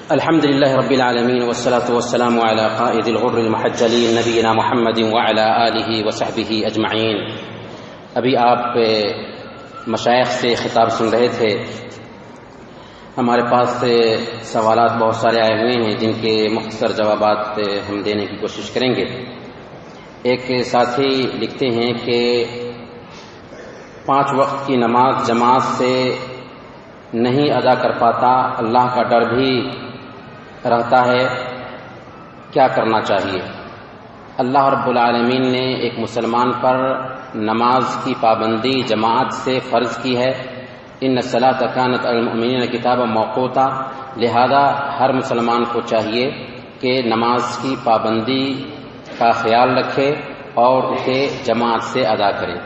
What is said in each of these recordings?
الحمد لله رب العالمين والصلاة والسلام على قائد الغر المحجلين نبينا محمد وعلى آله وصحبه اجمعین۔ ابھی آپ مشائخ سے خطاب سن رہے تھے۔ ہمارے پاس سوالات بہت سارے آئے ہوئے ہیں جن کے مختصر جوابات ہم دینے کی کوشش کریں گے۔ ایک ساتھی لکھتے ہیں کہ 5 وقت کی نماز جماعت سے نہیں ادا کر پاتا، اللہ کا ڈر بھی رہتا ہے، کیا کرنا چاہیے؟ اللہ رب العالمین نے ایک مسلمان پر نماز کی پابندی جماعت سے فرض کی ہے۔ ان الصلاۃ کانت علی المؤمنین کتابا موقوتا، لہذا ہر مسلمان کو چاہیے کہ نماز کی پابندی کا خیال رکھے اور اسے جماعت سے ادا کرے۔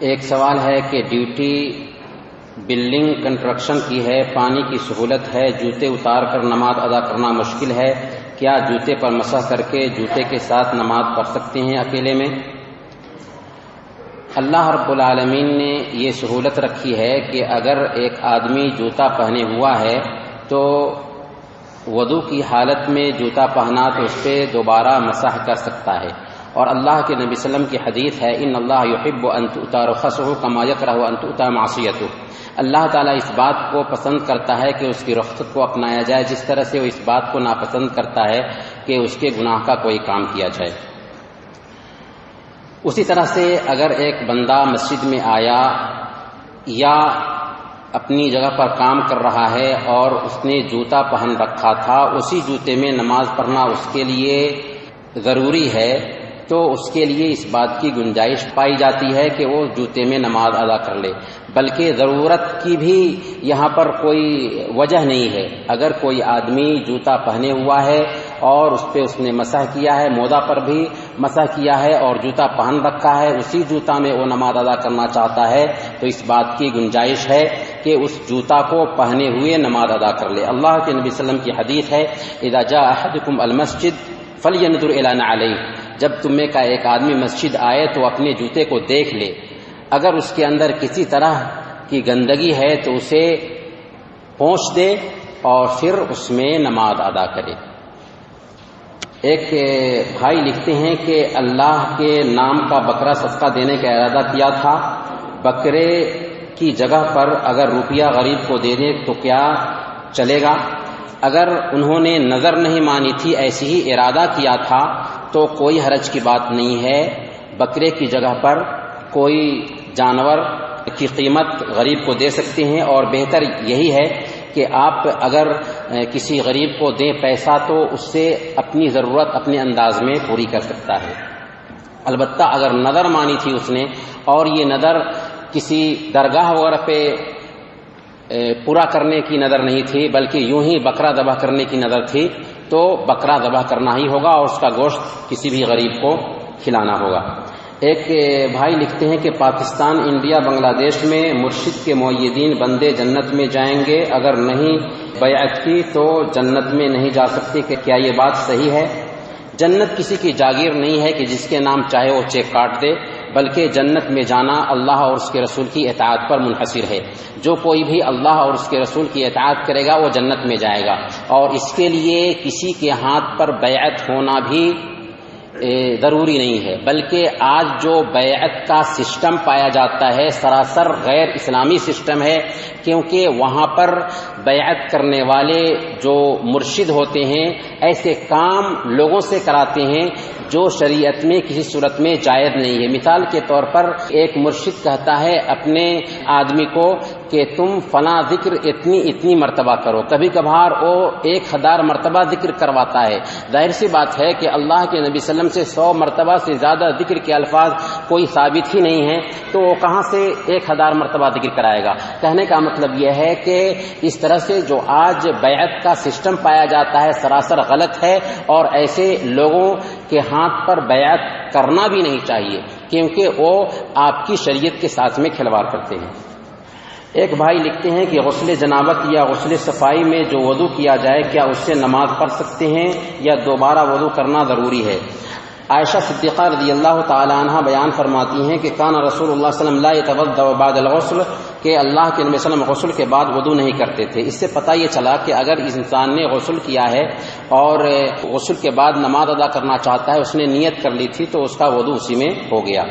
ایک سوال ہے کہ ڈیوٹی بلڈنگ کنسٹرکشن کی ہے، پانی کی سہولت ہے، جوتے اتار کر نماز ادا کرنا مشکل ہے، کیا جوتے پر مسح کر کے جوتے کے ساتھ نماز پڑھ سکتے ہیں اکیلے میں؟ اللہ رب العالمین نے یہ سہولت رکھی ہے کہ اگر ایک آدمی جوتا پہنے ہوا ہے تو وضو کی حالت میں جوتا پہنا تو اس پہ دوبارہ مسح کر سکتا ہے، اور اللہ کے نبی صلی اللہ علیہ وسلم کی حدیث ہے ان اللہ یحب ان تؤتى رخصه كما يكره ان تؤتى معصیته۔ اللہ تعالیٰ اس بات کو پسند کرتا ہے کہ اس کی رخصت کو اپنایا جائے جس طرح سے وہ اس بات کو ناپسند کرتا ہے کہ اس کے گناہ کا کوئی کام کیا جائے۔ اسی طرح سے اگر ایک بندہ مسجد میں آیا یا اپنی جگہ پر کام کر رہا ہے اور اس نے جوتا پہن رکھا تھا، اسی جوتے میں نماز پڑھنا اس کے لیے ضروری ہے، تو اس کے لیے اس بات کی گنجائش پائی جاتی ہے کہ وہ جوتے میں نماز ادا کر لے، بلکہ ضرورت کی بھی یہاں پر کوئی وجہ نہیں ہے۔ اگر کوئی آدمی جوتا پہنے ہوا ہے اور اس پہ اس نے مسح کیا ہے، موزہ پر بھی مسح کیا ہے اور جوتا پہن رکھا ہے، اسی جوتا میں وہ نماز ادا کرنا چاہتا ہے تو اس بات کی گنجائش ہے کہ اس جوتا کو پہنے ہوئے نماز ادا کر لے۔ اللہ کے نبی صلی اللہ علیہ وسلم کی حدیث ہے اذا جاء احدکم المسجد فلینظر الی نعلیہ، جب تم میں کا ایک آدمی مسجد آئے تو اپنے جوتے کو دیکھ لے، اگر اس کے اندر کسی طرح کی گندگی ہے تو اسے پوچھ دے اور پھر اس میں نماز ادا کرے۔ ایک بھائی لکھتے ہیں کہ اللہ کے نام کا بکرا صدقہ دینے کا ارادہ کیا تھا، بکرے کی جگہ پر اگر روپیہ غریب کو دے دیں تو کیا چلے گا؟ اگر انہوں نے نظر نہیں مانی تھی، ایسے ہی ارادہ کیا تھا تو کوئی حرج کی بات نہیں ہے، بکرے کی جگہ پر کوئی جانور کی قیمت غریب کو دے سکتے ہیں، اور بہتر یہی ہے کہ آپ اگر کسی غریب کو دیں پیسہ تو اس سے اپنی ضرورت اپنے انداز میں پوری کر سکتا ہے۔ البتہ اگر نظر مانی تھی اس نے اور یہ نظر کسی درگاہ وغیرہ پہ پورا کرنے کی نظر نہیں تھی بلکہ یوں ہی بکرا ذبح کرنے کی نظر تھی، تو بکرا ذبح کرنا ہی ہوگا اور اس کا گوشت کسی بھی غریب کو کھلانا ہوگا۔ ایک بھائی لکھتے ہیں کہ پاکستان، انڈیا، بنگلہ دیش میں مرشد کے مؤیدین بندے جنت میں جائیں گے، اگر نہیں بیعت کی تو جنت میں نہیں جا سکتے، کہ کیا یہ بات صحیح ہے؟ جنت کسی کی جاگیر نہیں ہے کہ جس کے نام چاہے وہ چیک کاٹ دے، بلکہ جنت میں جانا اللہ اور اس کے رسول کی اطاعت پر منحصر ہے۔ جو کوئی بھی اللہ اور اس کے رسول کی اطاعت کرے گا وہ جنت میں جائے گا، اور اس کے لیے کسی کے ہاتھ پر بیعت ہونا بھی ضروری نہیں ہے، بلکہ آج جو بیعت کا سسٹم پایا جاتا ہے سراسر غیر اسلامی سسٹم ہے، کیونکہ وہاں پر بیعت کرنے والے جو مرشد ہوتے ہیں ایسے کام لوگوں سے کراتے ہیں جو شریعت میں کسی صورت میں جائز نہیں ہے۔ مثال کے طور پر ایک مرشد کہتا ہے اپنے آدمی کو کہ تم فلاں ذکر اتنی مرتبہ کرو، کبھی کبھار وہ 1000 مرتبہ ذکر کرواتا ہے۔ ظاہر سی بات ہے کہ اللہ کے نبی صلی اللہ علیہ وسلم سے 100 مرتبہ سے زیادہ ذکر کے الفاظ کوئی ثابت ہی نہیں ہیں، تو وہ کہاں سے 1000 مرتبہ ذکر کرائے گا؟ کہنے کا مطلب یہ ہے کہ اس طرح سے جو آج بیعت کا سسٹم پایا جاتا ہے سراسر غلط ہے، اور ایسے لوگوں کے ہاتھ پر بیعت کرنا بھی نہیں چاہیے کیونکہ وہ آپ کی شریعت کے ساتھ میں کھلواڑ کرتے ہیں۔ ایک بھائی لکھتے ہیں کہ غسل جنابت یا غسل صفائی میں جو وضو کیا جائے کیا اس سے نماز پڑھ سکتے ہیں یا دوبارہ وضو کرنا ضروری ہے؟ عائشہ صدیقہ رضی اللہ تعالی عنہ بیان فرماتی ہیں کہ کان رسول اللہ صلی اللہ علیہ وسلم لا يتوضأ بعد الغسل، کہ اللہ کے نبی صلی اللہ علیہ وسلم غسل کے بعد وضو نہیں کرتے تھے۔ اس سے پتہ یہ چلا کہ اگر اس انسان نے غسل کیا ہے اور غسل کے بعد نماز ادا کرنا چاہتا ہے، اس نے نیت کر لی تھی تو اس کا وضو اسی میں ہو گیا۔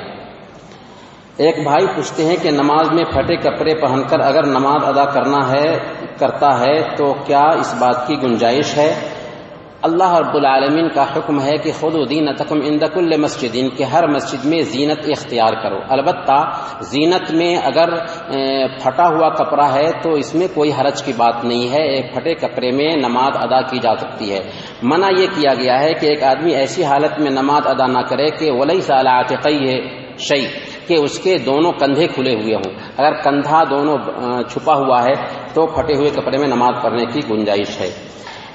ایک بھائی پوچھتے ہیں کہ نماز میں پھٹے کپڑے پہن کر اگر نماز ادا کرتا ہے تو کیا اس بات کی گنجائش ہے؟ اللہ رب العالمین کا حکم ہے کہ خذوا زینتکم عند کل مسجد، کہ ہر مسجد میں زینت اختیار کرو۔ البتہ زینت میں اگر پھٹا ہوا کپڑا ہے تو اس میں کوئی حرج کی بات نہیں ہے، ایک پھٹے کپڑے میں نماز ادا کی جا سکتی ہے۔ منع یہ کیا گیا ہے کہ ایک آدمی ایسی حالت میں نماز ادا نہ کرے کہ ولیس علی عاتقیہ شیء، کہ اس کے دونوں کندھے کھلے ہوئے ہوں۔ اگر کندھا دونوں چھپا ہوا ہے تو پھٹے ہوئے کپڑے میں نماز پڑھنے کی گنجائش ہے۔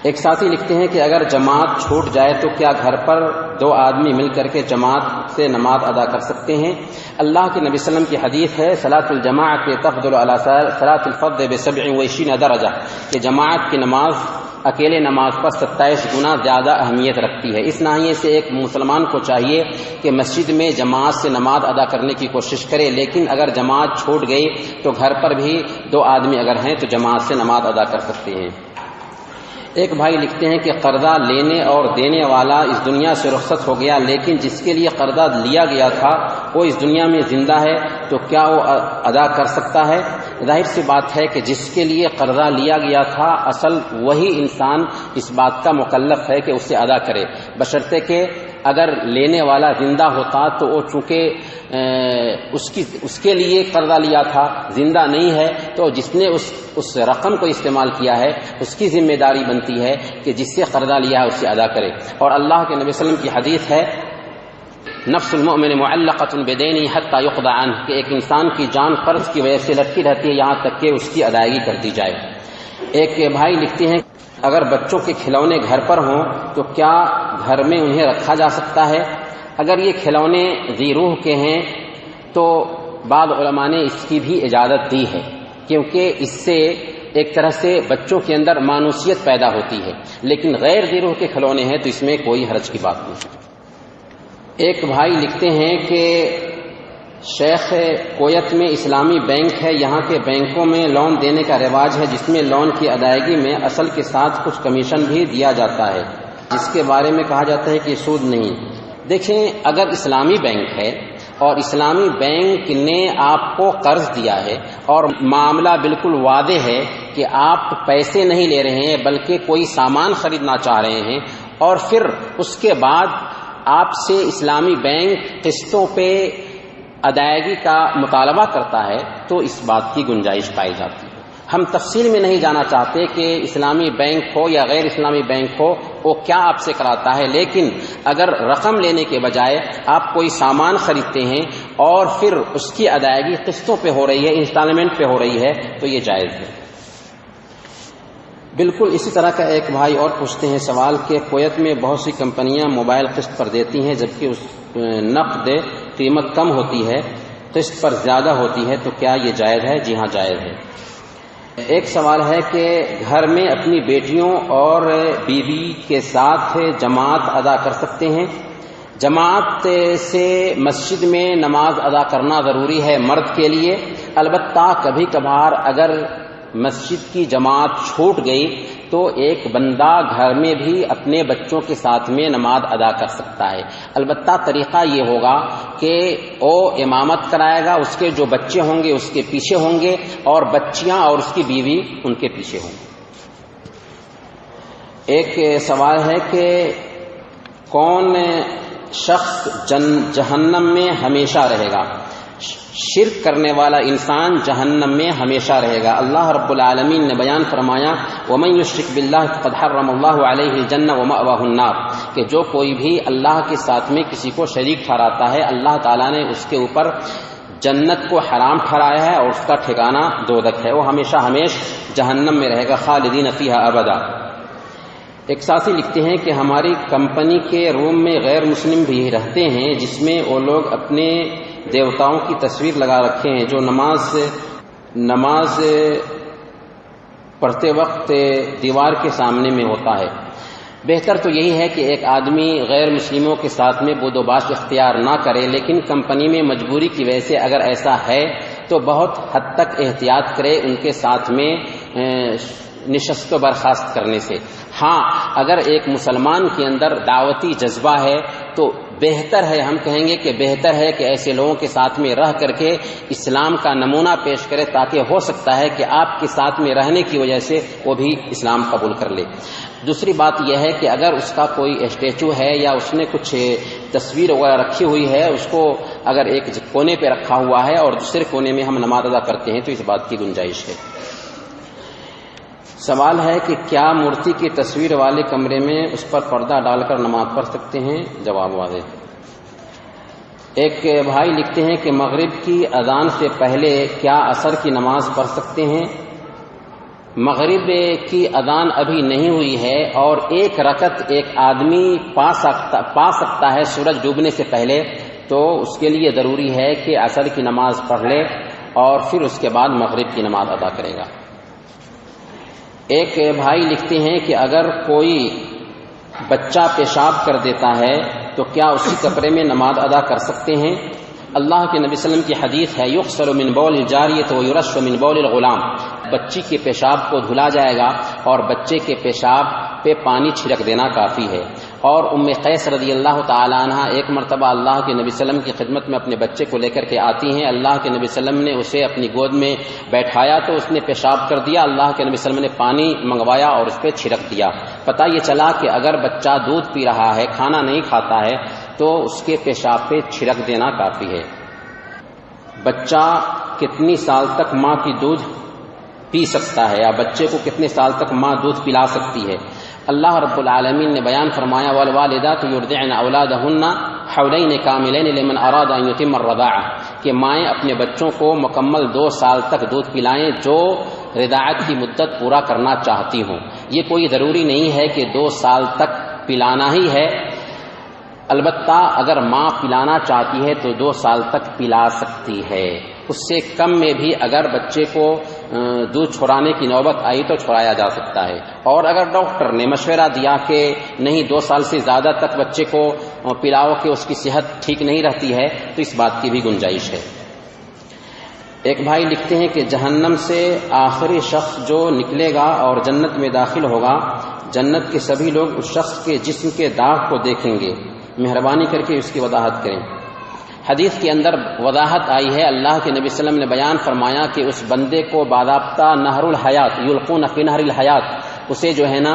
ایک ساتھی لکھتے ہیں کہ اگر جماعت چھوٹ جائے تو کیا گھر پر 2 آدمی مل کر کے جماعت سے نماز ادا کر سکتے ہیں؟ اللہ کے نبی صلی اللہ علیہ وسلم کی حدیث ہے صلاۃ الجماعۃ تفضل علی صلاۃ الفرد ب27 درجہ، کہ جماعت کی نماز اکیلے نماز پر 27 گنا زیادہ اہمیت رکھتی ہے۔ اس ناحیے سے ایک مسلمان کو چاہیے کہ مسجد میں جماعت سے نماز ادا کرنے کی کوشش کرے، لیکن اگر جماعت چھوٹ گئی تو گھر پر بھی 2 آدمی اگر ہیں تو جماعت سے نماز ادا کر سکتے ہیں۔ ایک بھائی لکھتے ہیں کہ قرضہ لینے اور دینے والا اس دنیا سے رخصت ہو گیا، لیکن جس کے لیے قرضہ لیا گیا تھا وہ اس دنیا میں زندہ ہے، تو کیا وہ ادا کر سکتا ہے؟ ظاہر سی بات ہے کہ جس کے لیے قرضہ لیا گیا تھا اصل وہی انسان اس بات کا مکلف ہے کہ اسے ادا کرے، بشرطے کہ اگر لینے والا زندہ ہوتا تو وہ چونکہ اس کے لیے قرضہ لیا تھا، زندہ نہیں ہے، تو جس نے اس رقم کو استعمال کیا ہے اس کی ذمہ داری بنتی ہے کہ جس سے قرضہ لیا ہے اسے ادا کرے۔ اور اللہ کے نبی صلی اللہ علیہ وسلم کی حدیث ہے نفس المؤمن معلقۃ بدینہ حتی یقضى عنہ، کہ ایک انسان کی جان قرض کی وجہ سے لٹکی رہتی ہے یہاں تک کہ اس کی ادائیگی کر دی جائے۔ ایک بھائی لکھتے ہیں اگر بچوں کے کھلونے گھر پر ہوں تو کیا گھر میں انہیں رکھا جا سکتا ہے؟ اگر یہ کھلونے ذی روح کے ہیں تو بعض علماء نے اس کی بھی اجازت دی ہے، کیونکہ اس سے ایک طرح سے بچوں کے اندر مانوسیت پیدا ہوتی ہے، لیکن غیر ذی روح کے کھلونے ہیں تو اس میں کوئی حرج کی بات نہیں۔ ایک بھائی لکھتے ہیں کہ شیخ کویت میں اسلامی بینک ہے، یہاں کے بینکوں میں لون دینے کا رواج ہے جس میں لون کی ادائیگی میں اصل کے ساتھ کچھ کمیشن بھی دیا جاتا ہے، جس کے بارے میں کہا جاتا ہے کہ سود نہیں۔ دیکھیں، اگر اسلامی بینک ہے اور اسلامی بینک نے آپ کو قرض دیا ہے اور معاملہ بالکل واضح ہے کہ آپ پیسے نہیں لے رہے ہیں بلکہ کوئی سامان خریدنا چاہ رہے ہیں، اور پھر اس کے بعد آپ سے اسلامی بینک قسطوں پہ ادائیگی کا مطالبہ کرتا ہے تو اس بات کی گنجائش پائی جاتی ہے۔ ہم تفصیل میں نہیں جانا چاہتے کہ اسلامی بینک ہو یا غیر اسلامی بینک ہو وہ کیا آپ سے کراتا ہے، لیکن اگر رقم لینے کے بجائے آپ کوئی سامان خریدتے ہیں اور پھر اس کی ادائیگی قسطوں پہ ہو رہی ہے، انسٹالمنٹ پہ ہو رہی ہے، تو یہ جائز ہے۔ بالکل اسی طرح کا ایک بھائی اور پوچھتے ہیں سوال کہ کویت میں بہت سی کمپنیاں موبائل قسط پر دیتی ہیں جبکہ اس نقد قیمت کم ہوتی ہے، قسط پر زیادہ ہوتی ہے، تو کیا یہ جائز ہے؟ جی ہاں، جائز ہے۔ ایک سوال ہے کہ گھر میں اپنی بیٹیوں اور بیوی کے ساتھ جماعت ادا کر سکتے ہیں؟ جماعت سے مسجد میں نماز ادا کرنا ضروری ہے مرد کے لیے، البتہ کبھی کبھار اگر مسجد کی جماعت چھوٹ گئی تو ایک بندہ گھر میں بھی اپنے بچوں کے ساتھ میں نماز ادا کر سکتا ہے، البتہ طریقہ یہ ہوگا کہ وہ امامت کرائے گا، اس کے جو بچے ہوں گے اس کے پیچھے ہوں گے اور بچیاں اور اس کی بیوی ان کے پیچھے ہوں گے۔ ایک سوال ہے کہ کون شخص جہنم میں ہمیشہ رہے گا؟ شرک کرنے والا انسان جہنم میں ہمیشہ رہے گا۔ اللہ رب العالمین نے بیان فرمایا وَمَن يُشْرِكْ بِاللَّهِ فَقَدْ حَرَّمَ اللَّهُ عَلَيْهِ الْجَنَّةَ وَمَأْوَاهُ النَّارُ، کہ جو کوئی بھی اللہ کے ساتھ میں کسی کو شریک ٹھہراتا ہے اللہ تعالیٰ نے اس کے اوپر جنت کو حرام ٹھہرایا ہے اور اس کا ٹھکانہ دوزخ ہے، وہ ہمیشہ جہنم میں رہے گا، خالدین فیہا ابدا۔ ایک ساتھی لکھتے ہیں کہ ہماری کمپنی کے روم میں غیر مسلم بھی رہتے ہیں جس میں وہ لوگ اپنے دیوتاؤں کی تصویر لگا رکھے ہیں جو نماز پڑھتے وقت دیوار کے سامنے میں ہوتا ہے۔ بہتر تو یہی ہے کہ ایک آدمی غیر مسلموں کے ساتھ میں بود و باش اختیار نہ کرے، لیکن کمپنی میں مجبوری کی وجہ سے اگر ایسا ہے تو بہت حد تک احتیاط کرے ان کے ساتھ میں نشست و برخاست کرنے سے۔ ہاں اگر ایک مسلمان کے اندر دعوتی جذبہ ہے تو بہتر ہے، ہم کہیں گے کہ بہتر ہے کہ ایسے لوگوں کے ساتھ میں رہ کر کے اسلام کا نمونہ پیش کرے، تاکہ ہو سکتا ہے کہ آپ کے ساتھ میں رہنے کی وجہ سے وہ بھی اسلام قبول کر لے۔ دوسری بات یہ ہے کہ اگر اس کا کوئی اسٹیچو ہے یا اس نے کچھ تصویر وغیرہ رکھی ہوئی ہے، اس کو اگر ایک کونے پہ رکھا ہوا ہے اور دوسرے کونے میں ہم نماز ادا کرتے ہیں تو اس بات کی گنجائش ہے۔ سوال ہے کہ کیا مورتی کی تصویر والے کمرے میں اس پر پردہ ڈال کر نماز پڑھ سکتے ہیں؟ جواب واضح۔ ایک بھائی لکھتے ہیں کہ مغرب کی اذان سے پہلے کیا عصر کی نماز پڑھ سکتے ہیں؟ مغرب کی اذان ابھی نہیں ہوئی ہے اور ایک رکعت ایک آدمی پا سکتا ہے سورج ڈوبنے سے پہلے، تو اس کے لیے ضروری ہے کہ عصر کی نماز پڑھ لے اور پھر اس کے بعد مغرب کی نماز ادا کرے گا۔ ایک بھائی لکھتے ہیں کہ اگر کوئی بچہ پیشاب کر دیتا ہے تو کیا اسی کپڑے میں نماز ادا کر سکتے ہیں؟ اللہ کے نبی صلی اللہ علیہ وسلم کی حدیث ہے یغسل من بول الجاریۃ ویرش من بول الغلام، بچی کے پیشاب کو دھلا جائے گا اور بچے کے پیشاب پہ پانی چھڑک دینا کافی ہے۔ اور ام قیس رضی اللہ تعالی عنہ ایک مرتبہ اللہ کے نبی صلی اللہ علیہ وسلم کی خدمت میں اپنے بچے کو لے کر کے آتی ہیں، اللہ کے نبی صلی اللہ علیہ وسلم نے اسے اپنی گود میں بیٹھایا تو اس نے پیشاب کر دیا، اللہ کے نبی صلی اللہ علیہ وسلم نے پانی منگوایا اور اس پہ چھڑک دیا۔ پتہ یہ چلا کہ اگر بچہ دودھ پی رہا ہے، کھانا نہیں کھاتا ہے، تو اس کے پیشاب پہ چھڑک دینا کافی ہے۔ بچہ کتنی سال تک ماں کی دودھ پی سکتا ہے، یا بچے کو کتنے سال تک ماں دودھ پلا سکتی ہے؟ اللہ رب العالمین نے بیان فرمایا والوالدات یرضعن اولادہن حولین کاملین لمن اراد ان یتم الرضاعہ، کہ مائیں اپنے بچوں کو مکمل 2 سال تک دودھ پلائیں جو رضاعت کی مدت پورا کرنا چاہتی ہوں۔ یہ کوئی ضروری نہیں ہے کہ 2 سال تک پلانا ہی ہے، البتہ اگر ماں پلانا چاہتی ہے تو 2 سال تک پلا سکتی ہے، اس سے کم میں بھی اگر بچے کو دودھ چھڑانے کی نوبت آئی تو چھڑایا جا سکتا ہے۔ اور اگر ڈاکٹر نے مشورہ دیا کہ نہیں 2 سال سے زیادہ تک بچے کو پلاؤ کہ اس کی صحت ٹھیک نہیں رہتی ہے، تو اس بات کی بھی گنجائش ہے۔ ایک بھائی لکھتے ہیں کہ جہنم سے آخری شخص جو نکلے گا اور جنت میں داخل ہوگا، جنت کے سبھی لوگ اس شخص کے جسم کے داغ کو دیکھیں گے، مہربانی کر کے اس کی وضاحت کریں۔ حدیث کے اندر وضاحت آئی ہے، اللہ کے نبی صلی اللہ علیہ وسلم نے بیان فرمایا کہ اس بندے کو باضابطہ نہر الحیات یلقون فی نہر الحیات، اسے جو ہے نا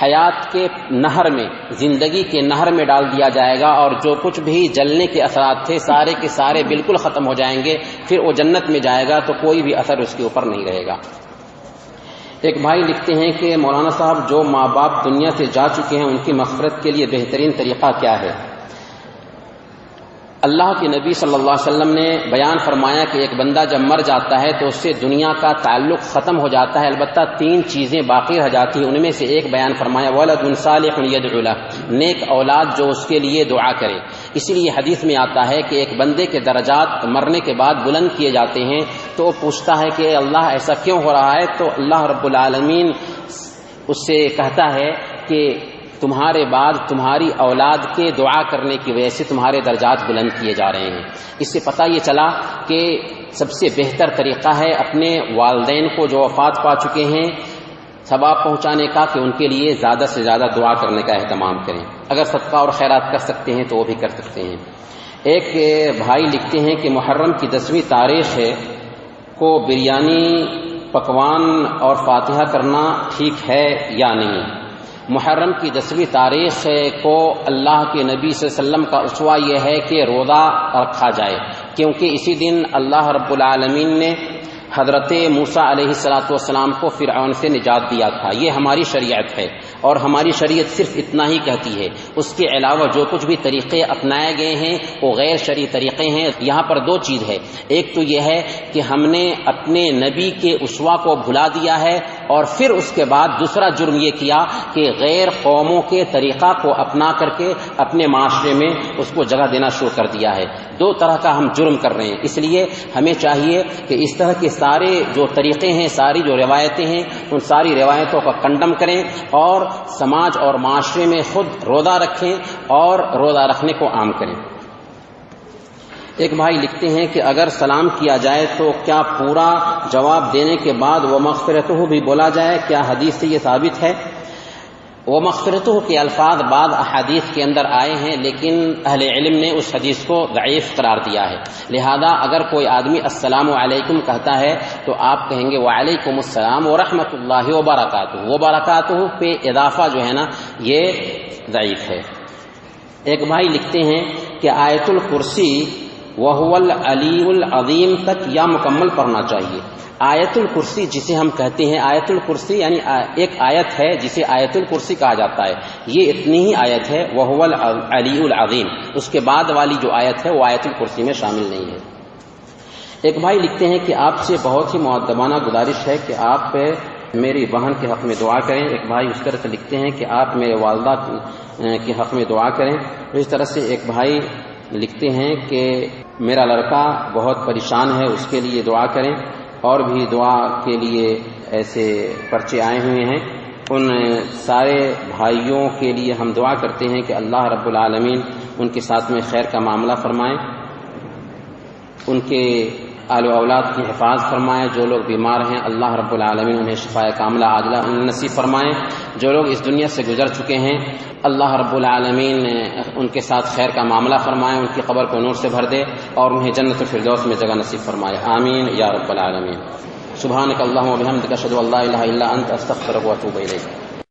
حیات کے نہر میں، زندگی کے نہر میں ڈال دیا جائے گا، اور جو کچھ بھی جلنے کے اثرات تھے سارے کے سارے بالکل ختم ہو جائیں گے، پھر وہ جنت میں جائے گا تو کوئی بھی اثر اس کے اوپر نہیں رہے گا۔ ایک بھائی لکھتے ہیں کہ مولانا صاحب جو ماں باپ دنیا سے جا چکے ہیں ان کی مغفرت کے لیے بہترین طریقہ کیا ہے؟ اللہ کے نبی صلی اللہ علیہ وسلم نے بیان فرمایا کہ ایک بندہ جب مر جاتا ہے تو اس سے دنیا کا تعلق ختم ہو جاتا ہے، البتہ 3 چیزیں باقی رہ جاتی ہیں، ان میں سے ایک بیان فرمایا ولد صالح یدعو لہ، نیک اولاد جو اس کے لیے دعا کرے۔ اسی لیے حدیث میں آتا ہے کہ ایک بندے کے درجات مرنے کے بعد بلند کیے جاتے ہیں، تو وہ پوچھتا ہے کہ اللہ ایسا کیوں ہو رہا ہے؟ تو اللہ رب العالمین اس سے کہتا ہے کہ تمہارے بعد تمہاری اولاد کے دعا کرنے کی وجہ سے تمہارے درجات بلند کیے جا رہے ہیں۔ اس سے پتہ یہ چلا کہ سب سے بہتر طریقہ ہے اپنے والدین کو جو وفات پا چکے ہیں ثواب پہنچانے کا، کہ ان کے لیے زیادہ سے زیادہ دعا کرنے کا اہتمام کریں۔ اگر صدقہ اور خیرات کر سکتے ہیں تو وہ بھی کر سکتے ہیں۔ ایک بھائی لکھتے ہیں کہ محرم کی 10ویں تاریخ کو بریانی پکوان اور فاتحہ کرنا ٹھیک ہے یا نہیں؟ محرم کی 10ویں تاریخ کو اللہ کے نبی صلی اللہ علیہ وسلم کا اسوہ یہ ہے کہ روزہ رکھا جائے، کیونکہ اسی دن اللہ رب العالمین نے حضرت موسیٰ علیہ السلام کو فرعون سے نجات دیا تھا۔ یہ ہماری شریعت ہے، اور ہماری شریعت صرف اتنا ہی کہتی ہے، اس کے علاوہ جو کچھ بھی طریقے اپنائے گئے ہیں وہ غیر شرعی طریقے ہیں۔ یہاں پر 2 چیز ہے، ایک تو یہ ہے کہ ہم نے اپنے نبی کے اسوہ کو بھلا دیا ہے، اور پھر اس کے بعد دوسرا جرم یہ کیا کہ غیر قوموں کے طریقہ کو اپنا کر کے اپنے معاشرے میں اس کو جگہ دینا شروع کر دیا ہے۔ 2 طرح کا ہم جرم کر رہے ہیں، اس لیے ہمیں چاہیے کہ اس طرح کے سارے جو طریقے ہیں، ساری جو روایتیں ہیں، ان ساری روایتوں کا کنڈم کریں اور سماج اور معاشرے میں خود روزہ رکھیں اور روزہ رکھنے کو عام کریں۔ ایک بھائی لکھتے ہیں کہ اگر سلام کیا جائے تو کیا پورا جواب دینے کے بعد وہ مغفرتہ بھی بولا جائے؟ کیا حدیث سے یہ ثابت ہے؟ وہ مغفرتہ کے الفاظ بعض احادیث کے اندر آئے ہیں، لیکن اہل علم نے اس حدیث کو ضعیف قرار دیا ہے، لہذا اگر کوئی آدمی السلام علیکم کہتا ہے تو آپ کہیں گے وعلیکم السلام ورحمۃ اللہ وبرکاتہ، وبرکاتہ پہ اضافہ جو ہے نا یہ ضعیف ہے۔ ایک بھائی لکھتے ہیں کہ آیت الکرسی وَهُوَ الْعَلِيُّ الْعَظِيمُ تک یا مکمل پڑھنا چاہیے۔ آیت الکرسی جسے ہم کہتے ہیں، آیت الکرسی یعنی ایک آیت ہے جسے آیت الکرسی کہا جاتا ہے، یہ اتنی ہی آیت ہے وَهُوَ الْعَلِيُّ الْعَظِيمُ، اس کے بعد والی جو آیت ہے وہ آیت الکرسی میں شامل نہیں ہے۔ ایک بھائی لکھتے ہیں کہ آپ سے بہت ہی مؤدبانہ گزارش ہے کہ آپ میری بہن کے حق میں دعا کریں۔ ایک بھائی اس طرح سے لکھتے ہیں کہ آپ میرے والدہ کے حق میں دعا کریں۔ اس طرح سے ایک بھائی لکھتے ہیں کہ میرا لڑکا بہت پریشان ہے، اس کے لیے دعا کریں۔ اور بھی دعا کے لیے ایسے پرچے آئے ہوئے ہیں، ان سارے بھائیوں کے لیے ہم دعا کرتے ہیں کہ اللہ رب العالمین ان کے ساتھ میں خیر کا معاملہ فرمائیں، ان کے آل و اولاد کی حفاظ فرمائیں، جو لوگ بیمار ہیں اللہ رب العالمین انہیں شفاء کاملہ عاجلہ نصیب فرمائیں، جو لوگ اس دنیا سے گزر چکے ہیں اللہ رب العالمین ان کے ساتھ خیر کا معاملہ فرمائیں، ان کی قبر کو نور سے بھر دے اور انہیں جنت الفردوس میں جگہ نصیب فرمائے، آمین یا رب العالمین۔ سبحانک اللہم و بحمدک اشہد ان لا الہ الا انت استغفرک و اتوب الیک۔